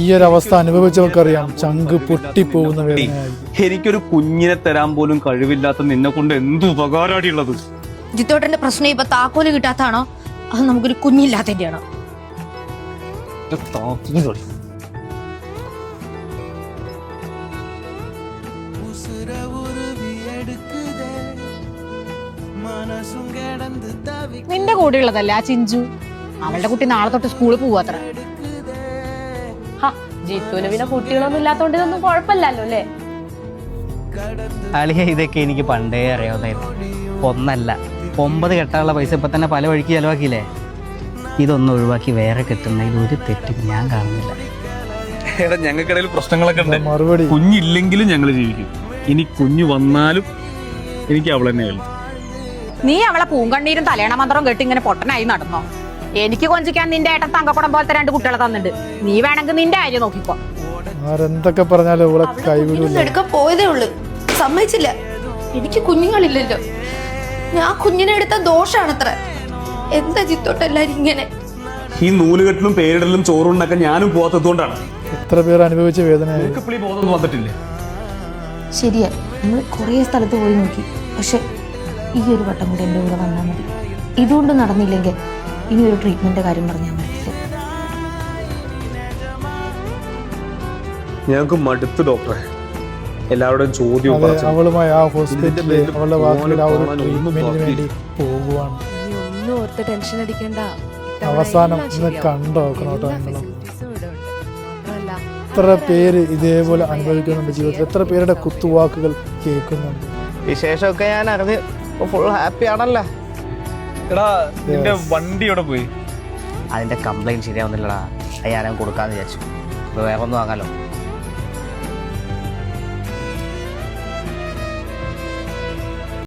ഈ ഒരു അവസ്ഥ അനുഭവിച്ചവർക്കറിയാം ചങ്ക് പൊട്ടിപ്പോകുന്ന വേദനയായി. എനിക്കൊരു കുഞ്ഞിനെ തരാൻ പോലും കഴിവില്ലാത്ത നിന്നെ കൊണ്ട് എന്ത് ഉപകാരമാണുള്ളത്? ജിത്തോട്ടന്റെ പ്രശ്നം ഇപ്പൊ താക്കോല് കിട്ടാത്താണോ അത് നമുക്കൊരു കുഞ്ഞില്ലാത്തതിന്റെയാണോ? നിന്റെ കൂടെയുള്ളതല്ല ആ ചിഞ്ചു. അവളുടെ കുട്ടി നാളെ തൊട്ട് സ്കൂളിൽ പോവാത്ര. ജിത്തുവിന് പിന്നെ കുട്ടികളൊന്നും ഇല്ലാത്തോണ്ട് ഇതൊന്നും കുഴപ്പമില്ലല്ലോ അല്ലേ? അളിയ ഇതൊക്കെ എനിക്ക് പണ്ടേ അറിയാവുന്നതായിരുന്നു. ഒന്നല്ല 9 കെട്ടാനുള്ള പൈസ ഇപ്പൊ തന്നെ പല വഴിക്ക് ചെലവാക്കിയില്ലേ. ഇതൊന്നും ഒഴിവാക്കി വേറെ കെട്ടുന്നതിൽ ഒരു തെറ്റും ഞാൻ കാണുന്നില്ല. ഞങ്ങൾക്കിടയിൽ പ്രശ്നങ്ങളൊക്കെ ഉണ്ട്. മറുപടി കുഞ്ഞില്ലെങ്കിലും ഞങ്ങൾ ജീവിക്കും. ഇനി കുഞ്ഞു വന്നാലും എനിക്ക് അവൾ തന്നെ വേണം. നീ അവളെ പൂങ്കണ്ണീരും തലേണ മന്ത്രവും കെട്ടി ഇങ്ങനെ പൊട്ടനായി നടന്നോ? എനിക്ക് കൊഞ്ചിക്കാൻ നിന്റെ ഏട്ടൻ തങ്കക്കുടം പോലത്തെ 2 കുട്ടികളെ തന്നിട്ട് നീ വേണമെങ്കിൽ നിന്റെ കാര്യം നോക്കിക്കോ. ആരെന്തൊക്കെ പറഞ്ഞാലും ഇവിടെ കൈവിടില്ല. എടുക്കാൻ പോയതേ ഉള്ളു, സമ്മതിച്ചില്ല. എനിക്ക് കുഞ്ഞുങ്ങളില്ലല്ലോ, ഞാൻ കുഞ്ഞിനെ എടുത്ത ദോഷാണത്ര. എന്താ ജിത്തോട്ട് എല്ലാരും ഇങ്ങനെ? ഈ നൂലുകെട്ടിലും പേരിടലും ചോറുണ്ടൊക്കെ ഞാനും പോകാത്തതുകൊണ്ടാണ്. എത്ര പേർ അനുഭവിച്ച വേദനയായി. ബോധം വന്നിട്ടില്ലേ? ശരിയാ, നമ്മൾ കുറേ സ്ഥലത്ത് പോയി നോക്കി. പക്ഷെ ഈ ഒരു വട്ടം കൂടെ എൻ്റെ കൂടെ വന്നാൽ മതി. ഇതുകൊണ്ട് നടന്നില്ലെങ്കിൽ ഇനി ഒരു ട്രീറ്റ്മെന്റ് കാര്യം പറഞ്ഞാൽ മതി. ഞങ്ങൾക്ക് മടുത്തു ഡോക്ടറെ. എല്ലാവരുടെയും ചോദ്യവും അവളുമായി ആ ഹോസ്പിറ്റലിൽ അവളുടെ വാക്കിൽ ആ ഒരു ട്രീറ്റ്മെന്റിന് വേണ്ടി പോകുവാണ്. ഒന്നും ഓർത്ത് ടെൻഷൻ അടിക്കണ്ട. അവസാനം ഇന്ന് കണ്ടോക്കണം കേട്ടോ. എത്ര പേര് ഇതേപോലെ അനുഭവിക്കുന്നുണ്ട് ജീവിതത്തിൽ. എത്ര പേരുടെ കുത്തുവാക്കുകൾ കേൾക്കുന്നുണ്ട്. വിശേഷമൊക്കെ ഞാൻ അറിഞ്ഞ് ഫുൾ ഹാപ്പി ആണല്ലോ. എടാ, നിന്റെ വണ്ടി എവിടെ പോയി? അതിന്റെ കംപ്ലൈന്റ് ശരിയാവുന്നില്ലടാ. അത് ഞാനും കൊടുക്കാന്ന് വിചാരിച്ചു. വേറെ ഒന്നും വാങ്ങാലോ.